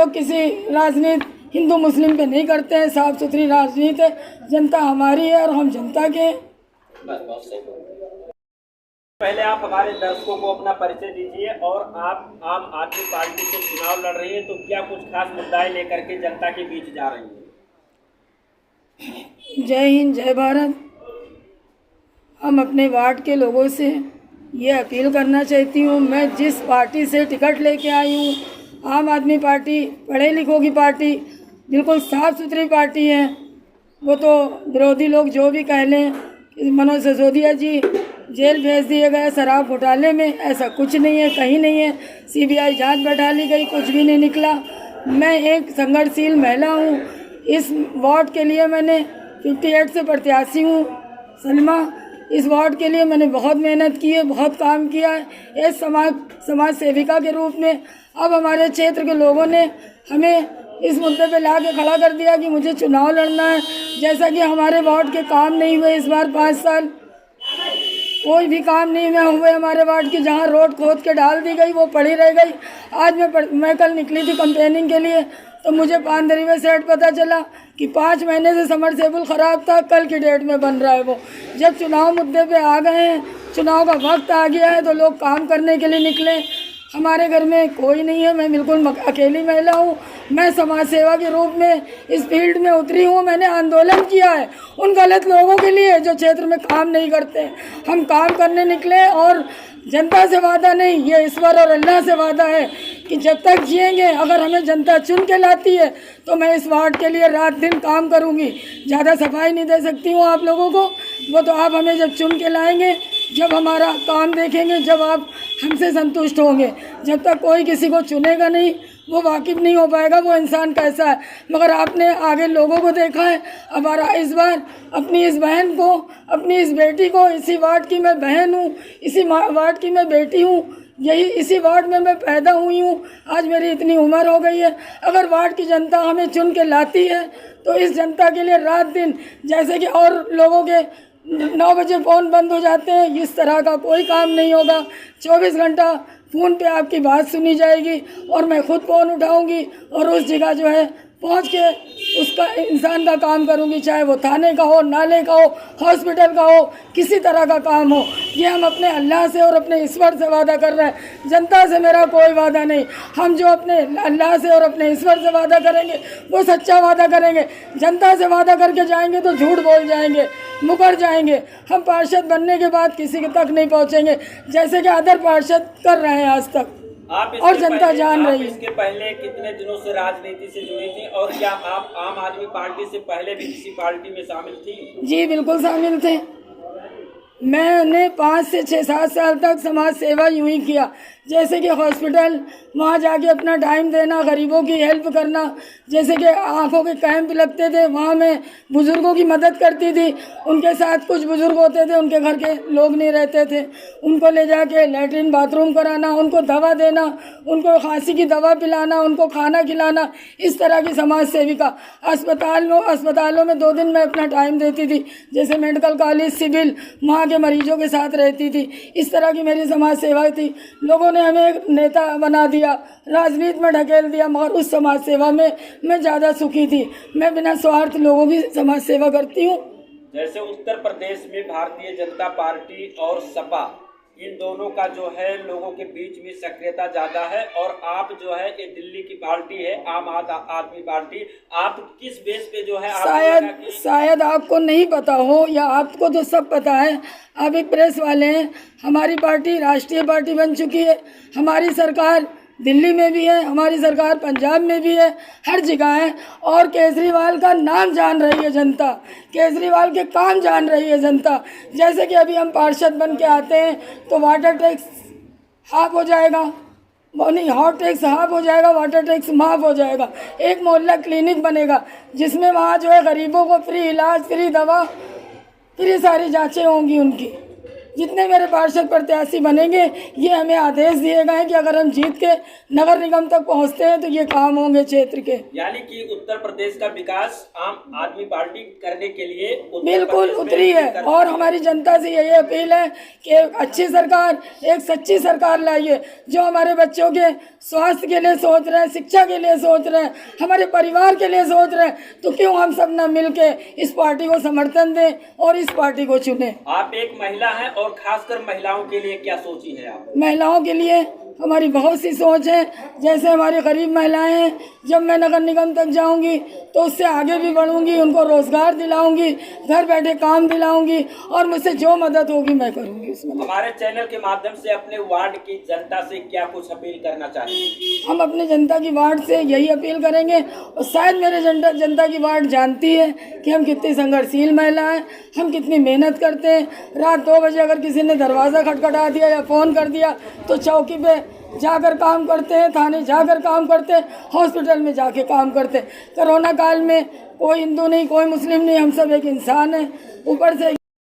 लोग किसी राजनीति हिंदू मुस्लिम पे नहीं करते हैं, साफ सुथरी राजनीति है, जनता हमारी है और हम जनता के हैं। पहले आप हमारे दर्शकों को अपना परिचय दीजिए और आप आम आदमी पार्टी से चुनाव लड़ रही हैं, तो क्या कुछ खास मुद्दाएं लेकर के जनता के बीच जा रही हैं? जय हिंद, जय भारत। हम अपने वार्ड के लोगों से ये अपील करना चाहती हूँ, मैं जिस पार्टी से टिकट लेके आई हूँ, आम आदमी पार्टी पढ़े लिखों की पार्टी, बिल्कुल साफ़ सुथरी पार्टी है। वो तो विरोधी लोग जो भी कह लें, मनोज सिसोदिया जी जेल भेज दिए गए शराब घोटाले में, ऐसा कुछ नहीं है, कहीं नहीं है। सीबीआई जांच बैठा ली गई, कुछ भी नहीं निकला। मैं एक संघर्षशील महिला हूँ, इस वार्ड के लिए मैंने 58 से प्रत्याशी हूँ। सलमा, इस वार्ड के लिए मैंने बहुत मेहनत की है, बहुत काम किया है एक समाज सेविका के रूप में। अब हमारे क्षेत्र के लोगों ने हमें इस मुद्दे पे ला के खड़ा कर दिया कि मुझे चुनाव लड़ना है। जैसा कि हमारे वार्ड के काम नहीं हुए इस बार 5 साल, कोई भी काम नहीं हुए हमारे वार्ड की। जहाँ रोड खोद के डाल दी गई वो पड़ी रह गई। आज मैं कल निकली थी कंपेनिंग के लिए, तो मुझे पानदरी में सेट पता चला कि 5 महीने से समरसेबुल ख़राब था, कल की डेट में बन रहा है वो। जब चुनाव मुद्दे पे आ गए हैं, चुनाव का वक्त आ गया है, तो लोग काम करने के लिए निकले। हमारे घर में कोई नहीं है, मैं बिल्कुल अकेली महिला हूँ। मैं समाज सेवा के रूप में इस फील्ड में उतरी हूँ। मैंने आंदोलन किया है उन गलत लोगों के लिए जो क्षेत्र में काम नहीं करते। हम काम करने निकले और जनता से वादा नहीं, ये ईश्वर और अल्लाह से वादा है कि जब तक जिएंगे, अगर हमें जनता चुन के लाती है तो मैं इस वार्ड के लिए रात दिन काम करूँगी। ज़्यादा सफाई नहीं दे सकती हूँ आप लोगों को, वो तो आप हमें जब चुन के लाएंगे, जब हमारा काम देखेंगे, जब आप हमसे संतुष्ट होंगे। जब तक कोई किसी को चुनेगा नहीं, वो वाकिफ़ नहीं हो पाएगा वो इंसान कैसा है। मगर आपने आगे लोगों को देखा है। हमारा इस बार अपनी इस बहन को, अपनी इस बेटी को, इसी वार्ड की मैं बहन हूँ, इसी वार्ड की मैं बेटी हूँ, यही इसी वार्ड में मैं पैदा हुई हूँ। आज मेरी इतनी उम्र हो गई है। अगर वार्ड की जनता हमें चुन के लाती है तो इस जनता के लिए रात दिन, जैसे कि और लोगों के 9 बजे फ़ोन बंद हो जाते हैं, इस तरह का कोई काम नहीं होगा। 24 घंटा फ़ोन पे आपकी बात सुनी जाएगी और मैं खुद फ़ोन उठाऊंगी और उस जगह जो है पहुंच के उसका इंसान का काम करूंगी, चाहे वो थाने का हो, नाले का हो, हॉस्पिटल का हो, किसी तरह का काम हो। ये हम अपने अल्लाह से और अपने ईश्वर से वादा कर रहे हैं। जनता से मेरा कोई वादा नहीं। हम जो अपने अल्लाह से और अपने ईश्वर से वादा करेंगे वो सच्चा वादा करेंगे। जनता से वादा करके जाएंगे तो झूठ बोल जाएंगे, मुकर जाएंगे। हम पार्षद बनने के बाद किसी के तक नहीं पहुँचेंगे, जैसे कि अदर पार्षद कर रहे हैं आज तक, और जनता जान रही है। इसके पहले कितने दिनों से राजनीति से जुड़ी थी और क्या आप आम आदमी पार्टी से पहले भी किसी पार्टी में शामिल थी? जी बिल्कुल शामिल थे। मैंने 5 से 6-7 साल तक समाज सेवा यूँ ही किया, जैसे कि हॉस्पिटल वहाँ जाके अपना टाइम देना, गरीबों की हेल्प करना। जैसे कि आँखों के कैंप लगते थे, वहाँ मैं बुज़ुर्गों की मदद करती थी। उनके साथ कुछ बुज़ुर्ग होते थे, उनके घर के लोग नहीं रहते थे, उनको ले जाके लैट्रिन बाथरूम कराना, उनको दवा देना, उनको खांसी की दवा पिलाना, उनको खाना खिलाना, इस तरह की समाज सेविका। अस्पतालों में 2 दिन मैं अपना टाइम देती थी, जैसे मेडिकल कॉलेज, सिविल, वहाँ के मरीजों के साथ रहती थी। इस तरह की मेरी समाज सेवा थी। लोगों ने हमें एक नेता बना दिया, राजनीति में ढकेल दिया, मगर उस समाज सेवा में मैं ज़्यादा सुखी थी। मैं बिना स्वार्थ लोगों की समाज सेवा करती हूँ। जैसे उत्तर प्रदेश में भारतीय जनता पार्टी और सपा, इन दोनों का जो है लोगों के बीच में सक्रियता ज़्यादा है, और आप जो है ये दिल्ली की पार्टी है आम आदमी पार्टी, आप किस बेस पे जो है शायद आपको नहीं पता हो, या आपको तो सब पता है, आप एक प्रेस वाले हैं। हमारी पार्टी राष्ट्रीय पार्टी बन चुकी है। हमारी सरकार दिल्ली में भी है, हमारी सरकार पंजाब में भी है, हर जगह है। और केजरीवाल का नाम जान रही है जनता, केजरीवाल के काम जान रही है जनता। जैसे कि अभी हम पार्षद बन के आते हैं तो वाटर टैक्स हाफ हो जाएगा, वो नहीं, हॉट टैक्स हाफ हो जाएगा, वाटर टैक्स माफ़ हो जाएगा। एक मोहल्ला क्लिनिक बनेगा जिसमें वहाँ जो है गरीबों को फ्री इलाज, फ्री दवा, फ्री सारी जाँचें होंगी उनकी। जितने मेरे पार्षद प्रत्याशी बनेंगे ये हमें आदेश दिए गए हैं कि अगर हम जीत के नगर निगम तक पहुंचते हैं तो ये काम होंगे क्षेत्र के। यानी कि उत्तर प्रदेश का विकास आम आदमी पार्टी करने के लिए बिल्कुल उतरी है और हमारी जनता से यही अपील है कि अच्छी सरकार, एक सच्ची सरकार लाइए जो हमारे बच्चों के स्वास्थ्य के लिए सोच रहे हैं, शिक्षा के लिए सोच रहे हैं, हमारे परिवार के लिए सोच रहे हैं। तो क्यों हम सब ना मिल के इस पार्टी को समर्थन दें और इस पार्टी को चुनें। आप एक महिला हैं और खासकर महिलाओं के लिए क्या सोची है आप? महिलाओं के लिए हमारी बहुत सी सोच है। जैसे हमारी गरीब महिलाएं हैं, जब मैं नगर निगम तक जाऊंगी तो उससे आगे भी बढ़ूंगी, उनको रोजगार दिलाऊंगी, घर बैठे काम दिलाऊंगी और मुझसे जो मदद होगी मैं करूंगी उसमें। हमारे चैनल के माध्यम से अपने वार्ड की जनता से क्या कुछ अपील करना चाहेंगे? हम अपने जनता की वार्ड से यही अपील करेंगे और शायद मेरे जनता की वार्ड जानती है कि हम कितनी संघर्षशील महिला हैं, हम कितनी मेहनत करते हैं। रात 2 बजे अगर किसी ने दरवाज़ा खटखटा दिया या फ़ोन कर दिया तो चौकी पे जाकर काम करते हैं, थाने जाकर काम करते हैं, हॉस्पिटल में जाके काम करते हैं। कोरोना काल में कोई हिंदू नहीं, कोई मुस्लिम नहीं, हम सब एक इंसान हैं। ऊपर से